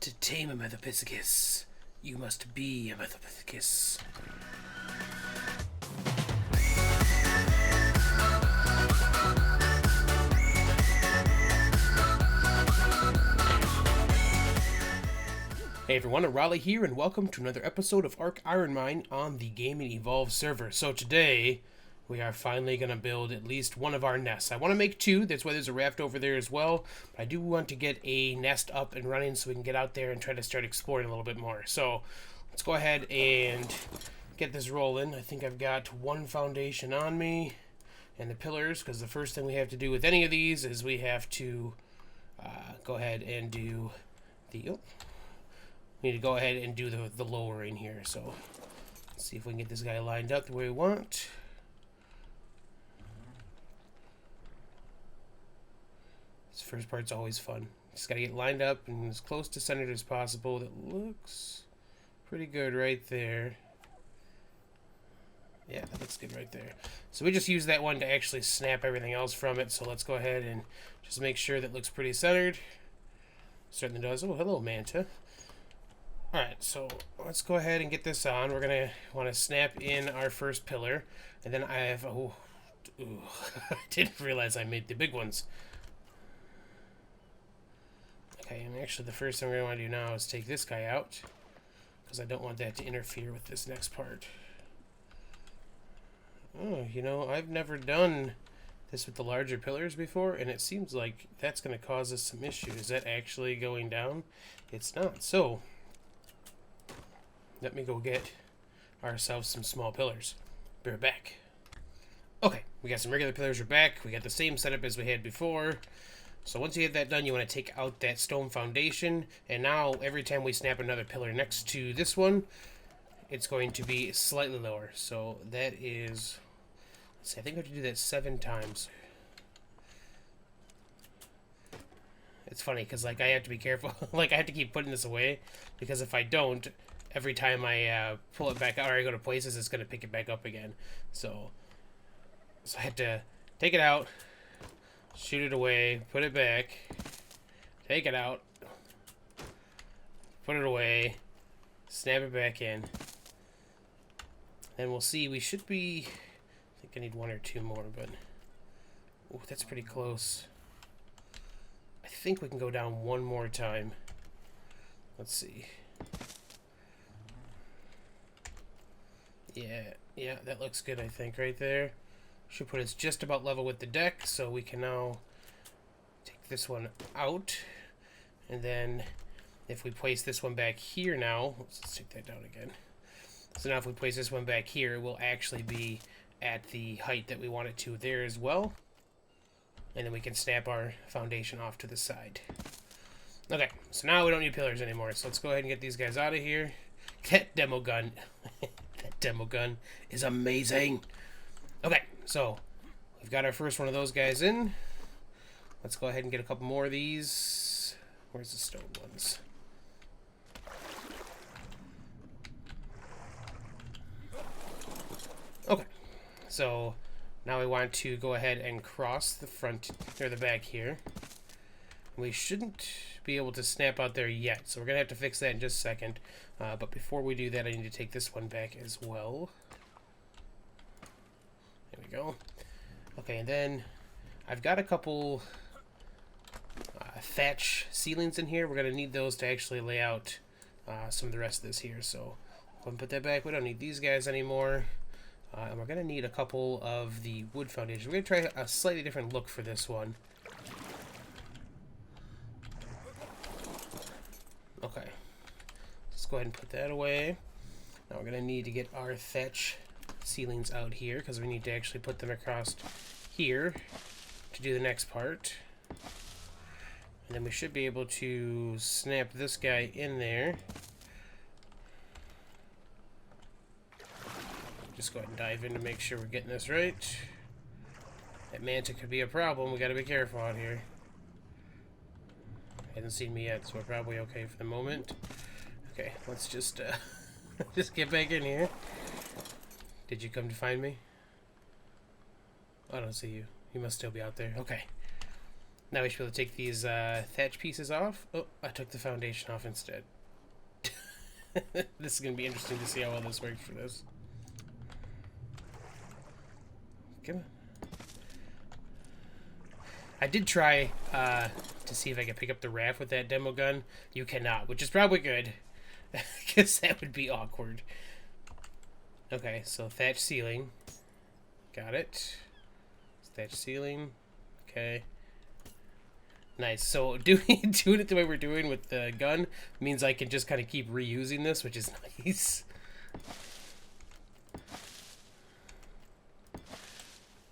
To tame a Methopithecus, you must be a Methopithecus. Hey everyone, Arahli here, and welcome to another episode of IronMine on the Gaming Evolve server. So today, we are finally going to build at least one of our nests. I want to make two, that's why there's a raft over there as well. But I do want to get a nest up and running so we can get out there and try to start exploring a little bit more. So, let's go ahead and get this rolling. I think I've got one foundation on me, and the pillars, because the first thing we have to do with any of these is we have to go ahead and do the... We need to go ahead and do the lowering here. So, let's see if we can get this guy lined up the way we want. This first part's always fun. Just gotta get lined up and as close to centered as possible. That looks pretty good right there. Yeah, that looks good right there. So we just use that one to actually snap everything else from it. So let's go ahead and just make sure that looks pretty centered. Certainly does. Oh, hello, Manta. Alright, so let's go ahead and get this on. We're going to want to snap in our first pillar. And then I have... Oh, I didn't realize I made the big ones. Okay, and actually the first thing we're going to want to do now is take this guy out, because I don't want that to interfere with this next part. Oh, you know, I've never done this with the larger pillars before, and it seems like that's going to cause us some issues. Is that actually going down? It's not. So... let me go get ourselves some small pillars. Be right back. Okay, we got some regular pillars. We're back. We got the same setup as we had before. So once you get that done, you want to take out that stone foundation. And now, every time we snap another pillar next to this one, it's going to be slightly lower. So that is... let's see, I think I have to do that 7 times. It's funny, because like, I have to be careful. Like, I have to keep putting this away. Because if I don't... every time I pull it back out or I go to places, it's going to pick it back up again. So I had to take it out, shoot it away, put it back, take it out, put it away, snap it back in. Then we'll see. We should be... I think I need 1 or 2 more, but... ooh, that's pretty close. I think we can go down 1 more time. Let's see. Yeah, that looks good, I think, right there. Should put us just about level with the deck, so we can now take this one out. And then, if we place this one back here now, let's take that down again. So now if we place this one back here, it will actually be at the height that we want it to there as well. And then we can snap our foundation off to the side. Okay, so now we don't need pillars anymore, so let's go ahead and get these guys out of here. That demo gun... that demo gun is amazing. Okay, so we've got our first one of those guys in. Let's go ahead and get a couple more of these. Where's the stone ones? Okay, so now we want to go ahead and cross the front or the back here. We shouldn't be able to snap out there yet, so we're going to have to fix that in just a second. But before we do that, I need to take this one back as well. There we go. Okay, and then I've got a couple thatch ceilings in here. We're going to need those to actually lay out some of the rest of this here. So go and put that back. We don't need these guys anymore. And we're going to need a couple of the wood foundations. We're going to try a slightly different look for this one. Okay, let's go ahead and put that away. Now we're going to need to get our thatch ceilings out here, because we need to actually put them across here to do the next part. And then we should be able to snap this guy in there. Just go ahead and dive in to make sure we're getting this right. That manta could be a problem. We got to be careful out here. Hasn't seen me yet, so we're probably okay for the moment. Okay, let's just just get back in here. Did you come to find me? I don't see you. You must still be out there. Okay. Now we should be able to take these thatch pieces off. Oh, I took the foundation off instead. This is going to be interesting to see how well this works for this. Come on. I did try to see if I could pick up the raft with that demo gun. You cannot, which is probably good, because that would be awkward. Okay, so thatch ceiling. Got it. Thatch ceiling. Okay. Nice. So doing it the way we're doing with the gun means I can just kind of keep reusing this, which is nice.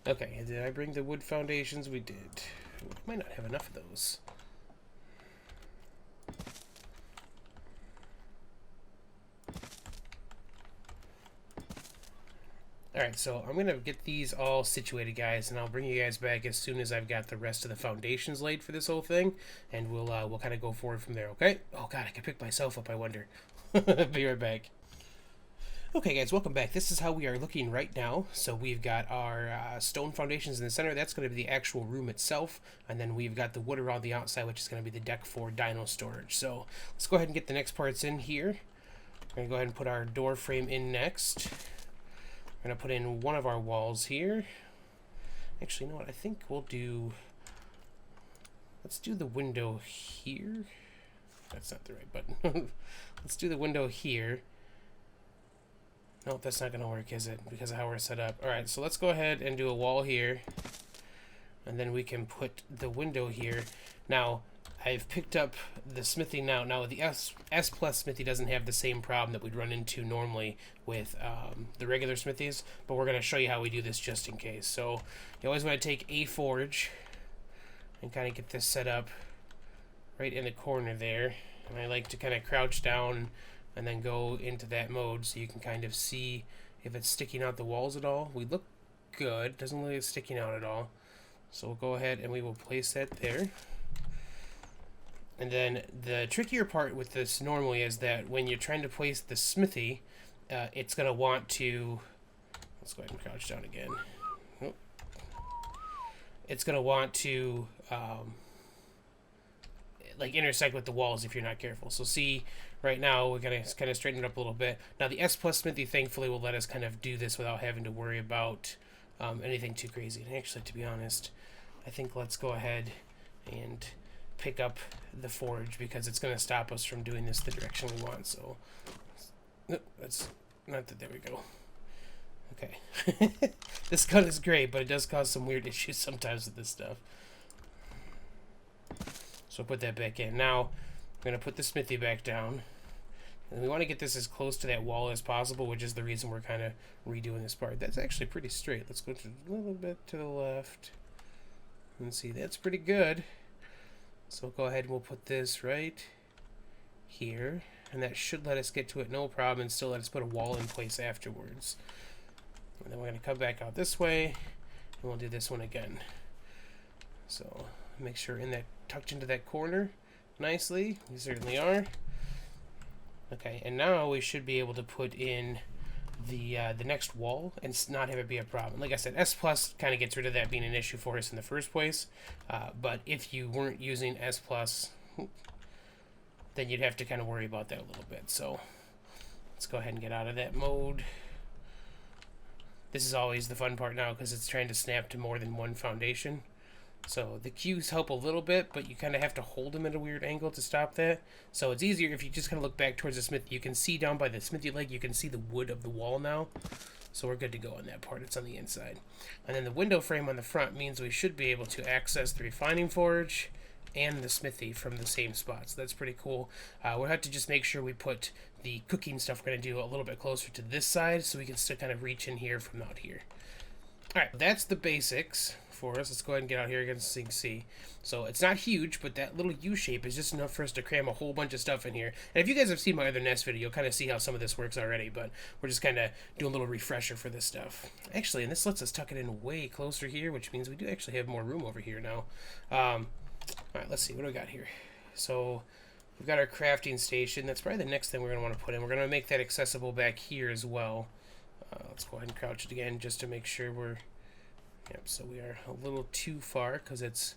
Okay, did I bring the wood foundations? We did. We might not have enough of those. Alright, so I'm going to get these all situated, guys, and I'll bring you guys back as soon as I've got the rest of the foundations laid for this whole thing, and we'll kind of go forward from there, okay? Oh god, I can pick myself up, I wonder. Be right back. Okay, guys, welcome back. This is how we are looking right now. So we've got our stone foundations in the center. That's going to be the actual room itself, and then we've got the wood around the outside, which is going to be the deck for dino storage. So let's go ahead and get the next parts in here. We're going to go ahead and put our door frame in next. We're going to put in one of our walls here. Actually, you know what? I think we'll do... Let's do the window here. That's not the right button. Let's do the window here. Nope, that's not going to work, is it? Because of how we're set up. Alright, so let's go ahead and do a wall here. And then we can put the window here. Now, I've picked up the smithy now. Now, the S Plus smithy doesn't have the same problem that we'd run into normally with the regular smithies. But we're going to show you how we do this just in case. So, you always want to take a forge and kind of get this set up right in the corner there. And I like to kind of crouch down and then go into that mode so you can kind of see if it's sticking out the walls at all. We look good. Doesn't look like it's sticking out at all. So we'll go ahead and we will place that there. And then the trickier part with this normally is that when you're trying to place the smithy, it's going to want to... Let's go ahead and crouch down again. Oh. It's going to want to... like intersect with the walls if you're not careful. So see, right now we're gonna kind of straighten it up a little bit. Now the S Plus smithy thankfully will let us kind of do this without having to worry about anything too crazy. And actually, to be honest, I think let's go ahead and pick up the forge because it's gonna stop us from doing this the direction we want. So that's not that. There we go. Okay. This gun is great, but it does cause some weird issues sometimes with this stuff. So put that back in. Now, I'm going to put the smithy back down. And we want to get this as close to that wall as possible, which is the reason we're kind of redoing this part. That's actually pretty straight. Let's go a little bit to the left. And see, that's pretty good. So we'll go ahead and we'll put this right here. And that should let us get to it no problem and still let us put a wall in place afterwards. And then we're going to come back out this way. And we'll do this one again. So make sure in that tucked into that corner nicely. We certainly are. Okay, and now we should be able to put in the next wall and not have it be a problem. Like I said, S Plus kind of gets rid of that being an issue for us in the first place. But if you weren't using S Plus, then you'd have to kind of worry about that a little bit. So let's go ahead and get out of that mode. This is always the fun part now because it's trying to snap to more than one foundation. So the cues help a little bit, but you kind of have to hold them at a weird angle to stop that. So it's easier if you just kind of look back towards the smithy. You can see down by the smithy leg, you can see the wood of the wall now. So we're good to go on that part. It's on the inside. And then the window frame on the front means we should be able to access the refining forge and the smithy from the same spot. So that's pretty cool. We'll have to just make sure we put the cooking stuff we're going to do a little bit closer to this side so we can still kind of reach in here from out here. Alright, that's the basics for us. Let's go ahead and get out here again so you can see. So it's not huge, but that little U shape is just enough for us to cram a whole bunch of stuff in here. And if you guys have seen my other Nest video, you'll kind of see how some of this works already, but we're just kind of doing a little refresher for this stuff. Actually, and this lets us tuck it in way closer here, which means we do actually have more room over here now. Alright, let's see. What do we got here? So we've got our crafting station. That's probably the next thing we're going to want to put in. We're going to make that accessible back here as well. Let's go ahead and crouch it again just to make sure we're... Yep, so we are a little too far because it's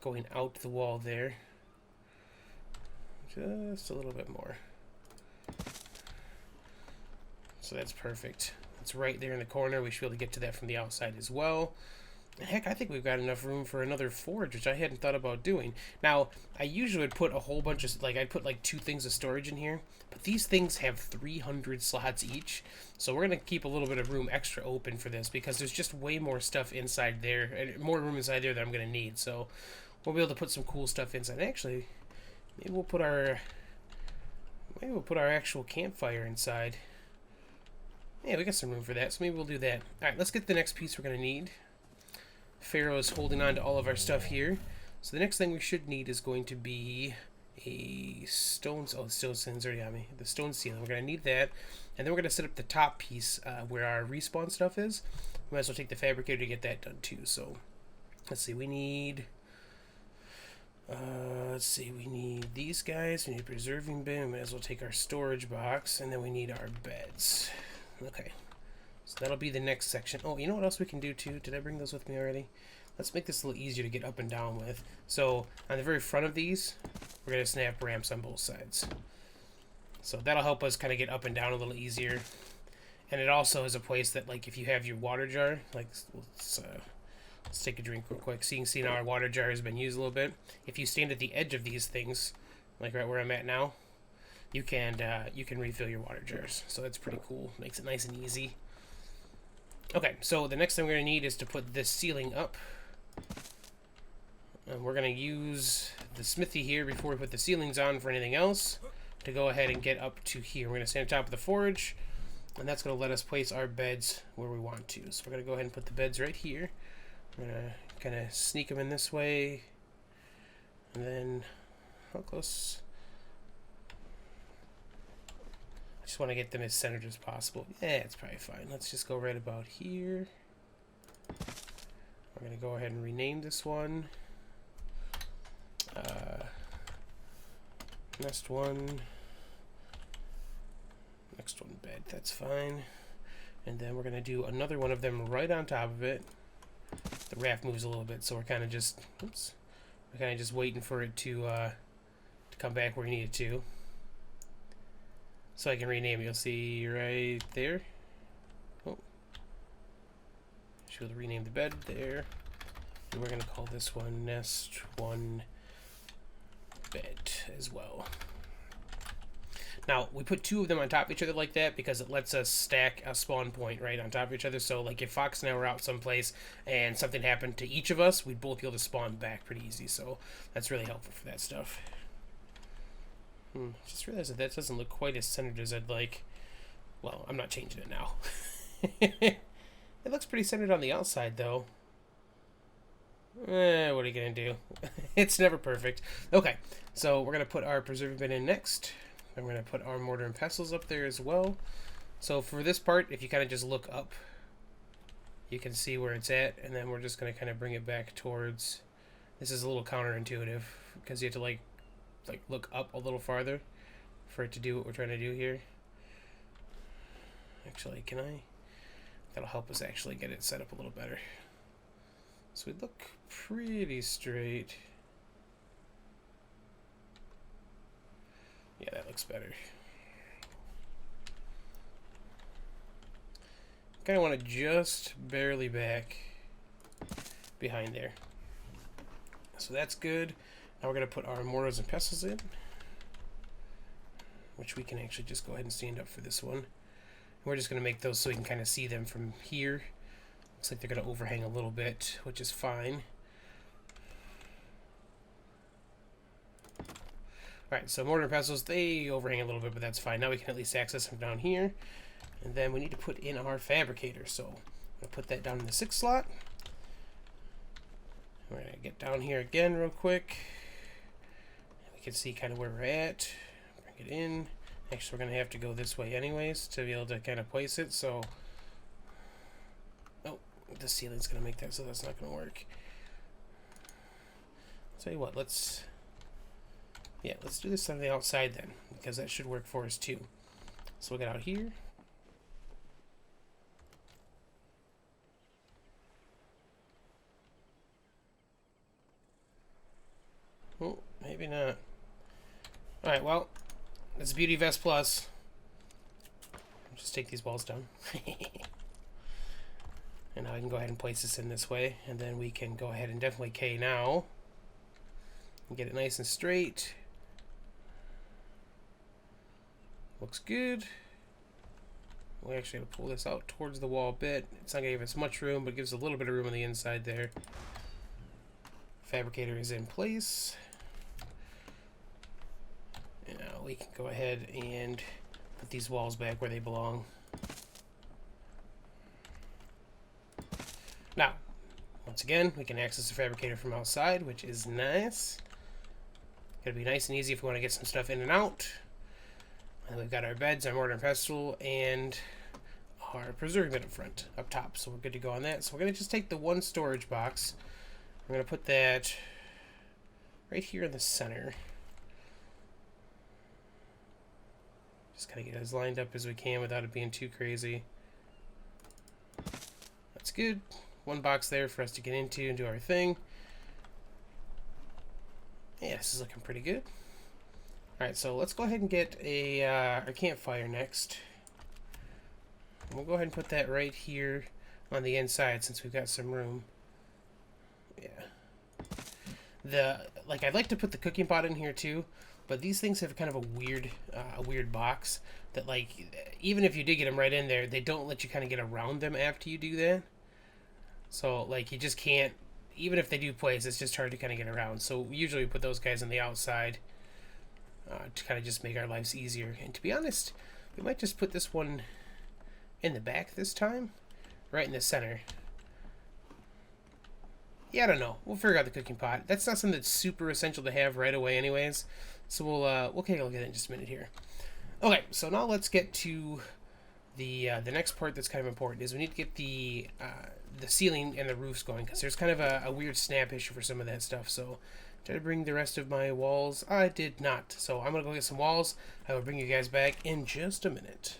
going out the wall there. Just a little bit more. So that's perfect. It's right there in the corner. We should be able to get to that from the outside as well. And heck, I think we've got enough room for another forge, which I hadn't thought about doing. Now, I usually would put a whole bunch of, like, I'd put like 2 things of storage in here. But these things have 300 slots each. So we're going to keep a little bit of room extra open for this because there's just way more stuff inside there. And more room inside there that I'm going to need. So we'll be able to put some cool stuff inside. Actually, maybe we'll put our actual campfire inside. Yeah, we got some room for that, so maybe we'll do that. Alright, let's get the next piece we're going to need. Pharaoh is holding on to all of our stuff here. So the next thing we should need is going to be a stone... Oh, the stone ceiling already on me. The stone ceiling. We're going to need that. And then we're going to set up the top piece where our respawn stuff is. We might as well take the fabricator to get that done too. So, let's see. We need... let's see. We need these guys. We need a preserving bin. We might as well take our storage box. And then we need our beds. Okay, so that'll be the next section. Oh, you know what else we can do too? Did I bring those with me already? Let's make this a little easier to get up and down with. So on the very front of these, we're going to snap ramps on both sides. So that'll help us kind of get up and down a little easier. And it also is a place that, like, if you have your water jar, like, let's take a drink real quick. So you can see now our water jar has been used a little bit. If you stand at the edge of these things, like right where I'm at now, you can refill your water jars. So that's pretty cool. Makes it nice and easy. Okay, so the next thing we're going to need is to put this ceiling up. And we're going to use the smithy here before we put the ceilings on for anything else to go ahead and get up to here. We're going to stand on top of the forge, and that's going to let us place our beds where we want to. So we're going to go ahead and put the beds right here. We're going to kind of sneak them in this way. And then, how close? Just want to get them as centered as possible. Yeah, it's probably fine. Let's just go right about here. We're going to go ahead and rename this one. Nest 1. Next one, bed. That's fine. And then we're going to do another one of them right on top of it. The raft moves a little bit, so we're kind of just... Oops. We're kind of just waiting for it to come back where we need it to. So I can rename it. You'll see right there. Oh. Should be able to rename the bed there. And we're going to call this one Nest 1 Bed as well. Now, we put 2 of them on top of each other like that because it lets us stack a spawn point right on top of each other. So, like, if Fox and I were out someplace and something happened to each of us, we'd both be able to spawn back pretty easy. So, that's really helpful for that stuff. Just realized that doesn't look quite as centered as I'd like. Well, I'm not changing it now. It looks pretty centered on the outside, though. What are you going to do? It's never perfect. Okay, so we're going to put our preserving bin in next. And we're going to put our mortar and pestles up there as well. So for this part, if you kind of just look up, you can see where it's at. And then we're just going to kind of bring it back towards... This is a little counterintuitive because you have to, like look up a little farther for it to do what we're trying to do here. Actually, can I? That'll help us actually get it set up a little better. So we look pretty straight. Yeah, that looks better. Kind of want to just barely back behind there. So that's good. Now we're going to put our mortars and pestles in, which we can actually just go ahead and stand up for this one. And we're just going to make those so we can kind of see them from here. Looks like they're going to overhang a little bit, which is fine. Alright, so mortar and pestles, they overhang a little bit, but that's fine. Now we can at least access them down here. And then we need to put in our fabricator. So I'm going to put that down in the 6th slot. We're going to get down here again real quick. We can see kind of where we're at. Bring it in. Actually, we're going to have to go this way anyways to be able to kind of place it. So, oh, the ceiling's going to make that, so that's not going to work. I'll tell you what, let's do this on the outside then, because that should work for us too. So we'll get out here. well, that's the beauty of S+. Plus. Just take these walls down. And now I can go ahead and place this in this way, and then we can go ahead and definitely K now. And get it nice and straight. Looks good. We actually have to pull this out towards the wall a bit. It's not going to give us much room, but it gives a little bit of room on the inside there. Fabricator is in place. And now we can go ahead and put these walls back where they belong. Now, once again, we can access the fabricator from outside, which is nice. Gotta be nice and easy if we want to get some stuff in and out. And we've got our beds, our mortar and pestle, and our preserving bin up front, up top. So we're good to go on that. So we're going to just take the one storage box. We're going to put that right here in the center. Just kind of get as lined up as we can without it being too crazy. That's good. One box there for us to get into and do our thing. Yeah, this is looking pretty good. Alright, so let's go ahead and get our campfire next. We'll go ahead and put that right here on the inside since we've got some room. Yeah. I'd like to put the cooking pot in here too, but these things have kind of a weird box that, like, even if you did get them right in there, they don't let you kind of get around them after you do that. So, like, you just can't, even if they do place, it's just hard to kind of get around. So usually we put those guys on the outside to kind of just make our lives easier. And to be honest, we might just put this one in the back this time, right in the center. Yeah, I don't know. We'll figure out the cooking pot. That's not something that's super essential to have right away anyways. So we'll take a look at it in just a minute here. Okay, so now let's get to the next part that's kind of important. Is we need to get the ceiling and the roofs going, because there's kind of a weird snap issue for some of that stuff. So did I bring the rest of my walls? I did not. So I'm going to go get some walls. I will bring you guys back in just a minute.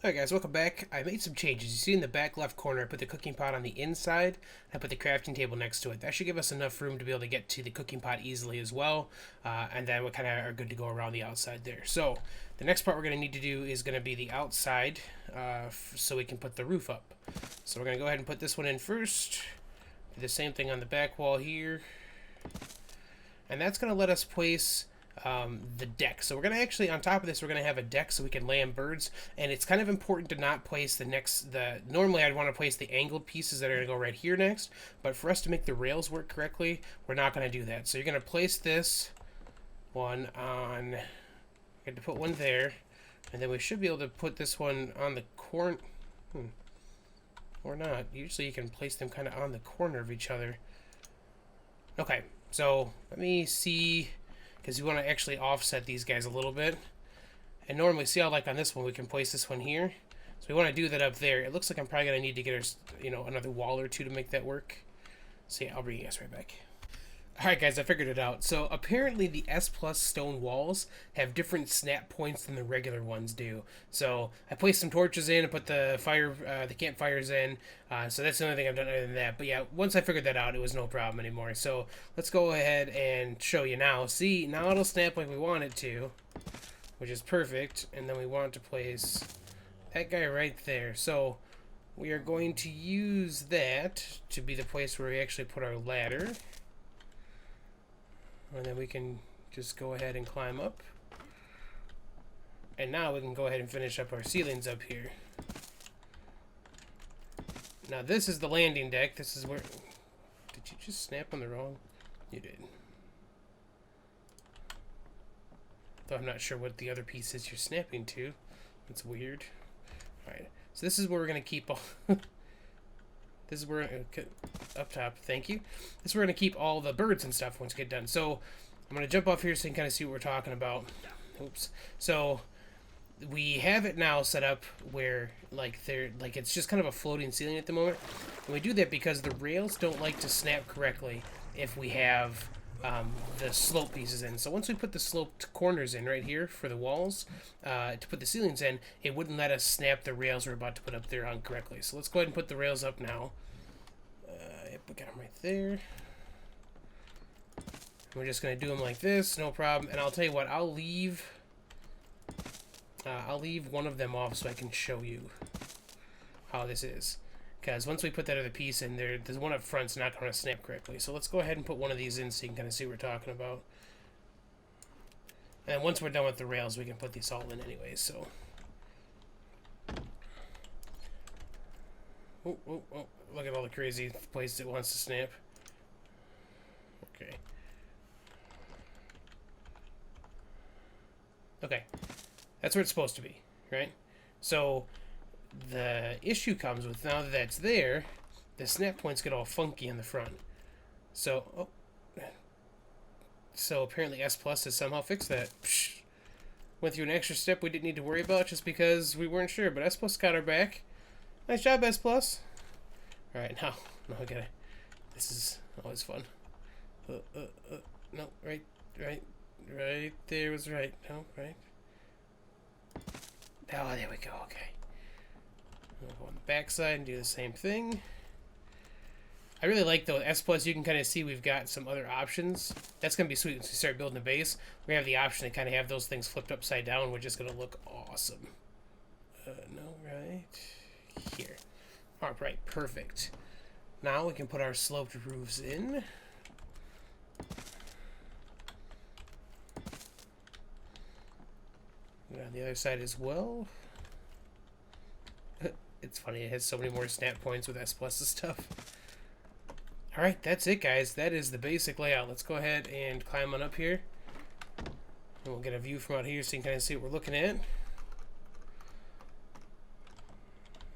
Alright guys, welcome back. I made some changes. You see in the back left corner, I put the cooking pot on the inside. I put the crafting table next to it. That should give us enough room to be able to get to the cooking pot easily as well. And then we kind of are good to go around the outside there. So the next part we're going to need to do is going to be the outside, so we can put the roof up. So we're going to go ahead and put this one in first. Do the same thing on the back wall here. And that's going to let us place the deck. So we're going to actually, on top of this, we're going to have a deck so we can land birds. And it's kind of important to not place normally I'd want to place the angled pieces that are going to go right here next. But for us to make the rails work correctly, we're not going to do that. So you're going to place this one on, you have to put one there. And then we should be able to put this one on the corner. Or not. Usually you can place them kind of on the corner of each other. Okay, so let me see, because we want to actually offset these guys a little bit. And normally, see how, like on this one, we can place this one here. So we want to do that up there. It looks like I'm probably going to need to get another wall or two to make that work. So yeah, I'll bring you guys right back. Alright guys, I figured it out. So apparently the S Plus stone walls have different snap points than the regular ones do. So I placed some torches in and put the campfires in. So that's the only thing I've done other than that. But yeah, once I figured that out, it was no problem anymore. So let's go ahead and show you now. See, now it'll snap like we want it to, which is perfect. And then we want to place that guy right there. So we are going to use that to be the place where we actually put our ladder. And then we can just go ahead and climb up. And now we can go ahead and finish up our ceilings up here. Now this is the landing deck. This is where... Did you just snap on the wrong? You did. Though I'm not sure what the other piece is you're snapping to. That's weird. Alright. So this is where we're going to keep all... This is where, up top, thank you. This is where we're going to keep all the birds and stuff once we get done. So, I'm going to jump off here so you can kind of see what we're talking about. Oops. So, we have it now set up where, it's just kind of a floating ceiling at the moment. And we do that because the rails don't like to snap correctly if we have the slope pieces in. So once we put the sloped corners in right here for the walls, to put the ceilings in, it wouldn't let us snap the rails we're about to put up there on correctly. So let's go ahead and put the rails up now. Yep, we got them right there. We're just going to do them like this, no problem. And I'll tell you what, I'll leave one of them off so I can show you how this is. Because once we put that other piece in there, the one up front's not going to snap correctly. So let's go ahead and put one of these in so you can kind of see what we're talking about. And once we're done with the rails, we can put these all in anyways, so. Oh, oh, oh, look at all the crazy places it wants to snap. Okay. Okay. That's where it's supposed to be, right? So, the issue comes with now that that's there, the snap points get all funky in the front. So, oh. So apparently S Plus has somehow fixed that. Psh. Went through an extra step we didn't need to worry about just because we weren't sure, but S Plus got our back. Nice job, S Plus. Alright, now I gotta... This is always fun. No, right there was right. No, right. Oh, there we go, okay. We'll go on the back side and do the same thing. I really like, though, S Plus, you can kind of see we've got some other options. That's going to be sweet once we start building a base. We have the option to kind of have those things flipped upside down, which is going to look awesome. No, right here. All right, perfect. Now we can put our sloped roofs in. On the other side as well. It's funny, it has so many more snap points with S Plus stuff. Alright, that's it, guys. That is the basic layout. Let's go ahead and climb on up here. And we'll get a view from out here so you can kind of see what we're looking at.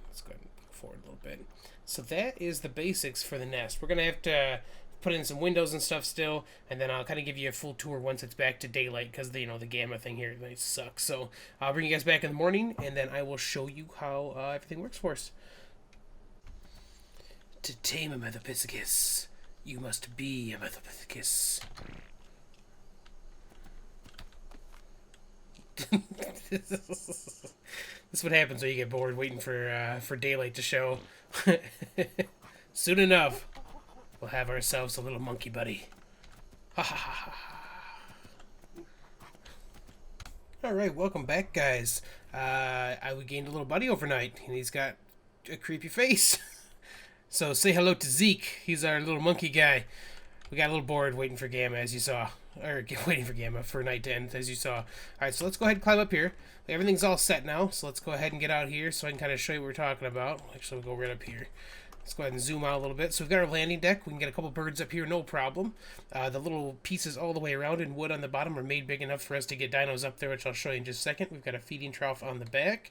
Let's go ahead and go forward a little bit. So that is the basics for the nest. We're going to have to put in some windows and stuff still, and then I'll kind of give you a full tour once it's back to daylight, because the gamma thing here might suck. So I'll bring you guys back in the morning, and then I will show you how everything works for us. To tame a Methopithecus, you must be a Methopithecus. This is what happens when you get bored waiting for daylight to show. Soon enough, we'll have ourselves a little monkey buddy. Ha ha ha ha. Alright, welcome back, guys. We gained a little buddy overnight, and he's got a creepy face. So say hello to Zeke. He's our little monkey guy. We got a little bored waiting for Gamma, as you saw. Or waiting for Gamma for night to end, as you saw. Alright, so let's go ahead and climb up here. Everything's all set now, so let's go ahead and get out here so I can kind of show you what we're talking about. Actually, we'll go right up here. Let's go ahead and zoom out a little bit. So we've got our landing deck. We can get a couple birds up here, no problem. The little pieces all the way around in wood on the bottom are made big enough for us to get dinos up there, which I'll show you in just a second. We've got a feeding trough on the back.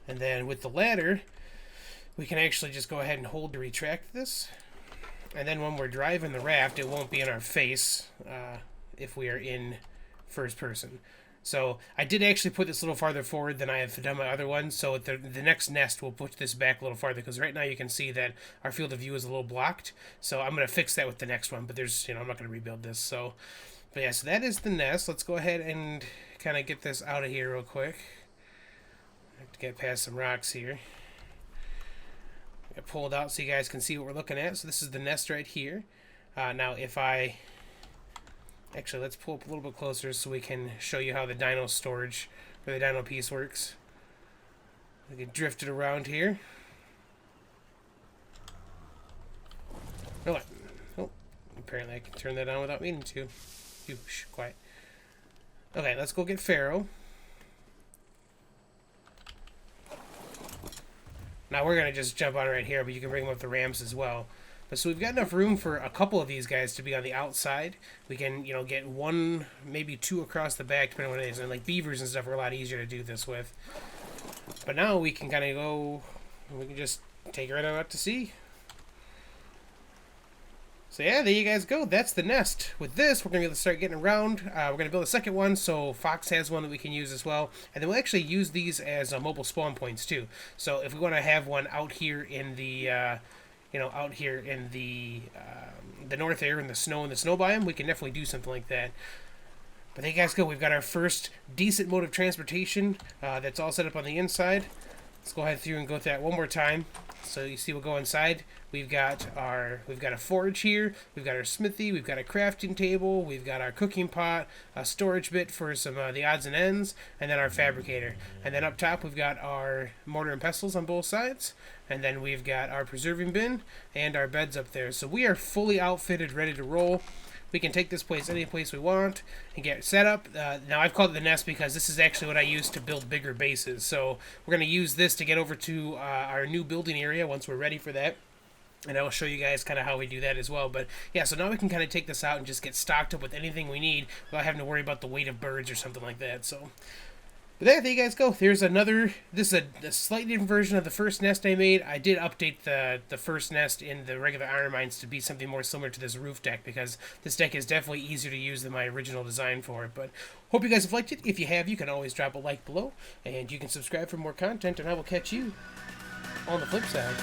And then with the ladder, we can actually just go ahead and hold to retract this. And then when we're driving the raft, it won't be in our face if we are in first person. So I did actually put this a little farther forward than I have done my other ones. So the next nest, we'll put this back a little farther, because right now you can see that our field of view is a little blocked. So I'm going to fix that with the next one, but there's, I'm not going to rebuild this. So, but yeah, so that is the nest. Let's go ahead and kind of get this out of here real quick. I have to get past some rocks here. Get pulled out so you guys can see what we're looking at. So this is the nest right here. Now if I... Actually, let's pull up a little bit closer so we can show you how the dino storage, or the dino piece works. We can drift it around here. Oh, apparently I can turn that on without meaning to. Shh, quiet. Okay, let's go get Pharaoh. Now we're going to just jump on right here, but you can bring them up the ramps as well. But so we've got enough room for a couple of these guys to be on the outside. We can, get one, maybe two across the back, depending on what it is. And like beavers and stuff are a lot easier to do this with. But now we can kind of go, we can just take it right out to sea. So yeah, there you guys go. That's the nest. With this, we're going to be able to start getting around. We're going to build a second one, so Fox has one that we can use as well. And then we'll actually use these as mobile spawn points too. So if we want to have one out here in the... out here in the north area, in the snow biome, we can definitely do something like that. But there you guys go. We've got our first decent mode of transportation that's all set up on the inside. Let's go ahead through and go through that one more time. So you see, we'll go inside. We've got a forge here. We've got our smithy. We've got a crafting table. We've got our cooking pot, a storage bit for some the odds and ends, and then our fabricator. And then up top we've got our mortar and pestles on both sides. And then we've got our preserving bin and our beds up there. So we are fully outfitted, ready to roll. We can take this place any place we want and get set up. Now, I've called it the Nest because this is actually what I use to build bigger bases. So we're going to use this to get over to our new building area once we're ready for that. And I will show you guys kind of how we do that as well. But yeah, so now we can kind of take this out and just get stocked up with anything we need without having to worry about the weight of birds or something like that. So, but there you guys go. There's another, this is a slightly different version of the first nest I made. I did update the first nest in the regular IronMines to be something more similar to this roof deck, because this deck is definitely easier to use than my original design for it. But hope you guys have liked it. If you have, you can always drop a like below, and you can subscribe for more content, and I will catch you on the flip side.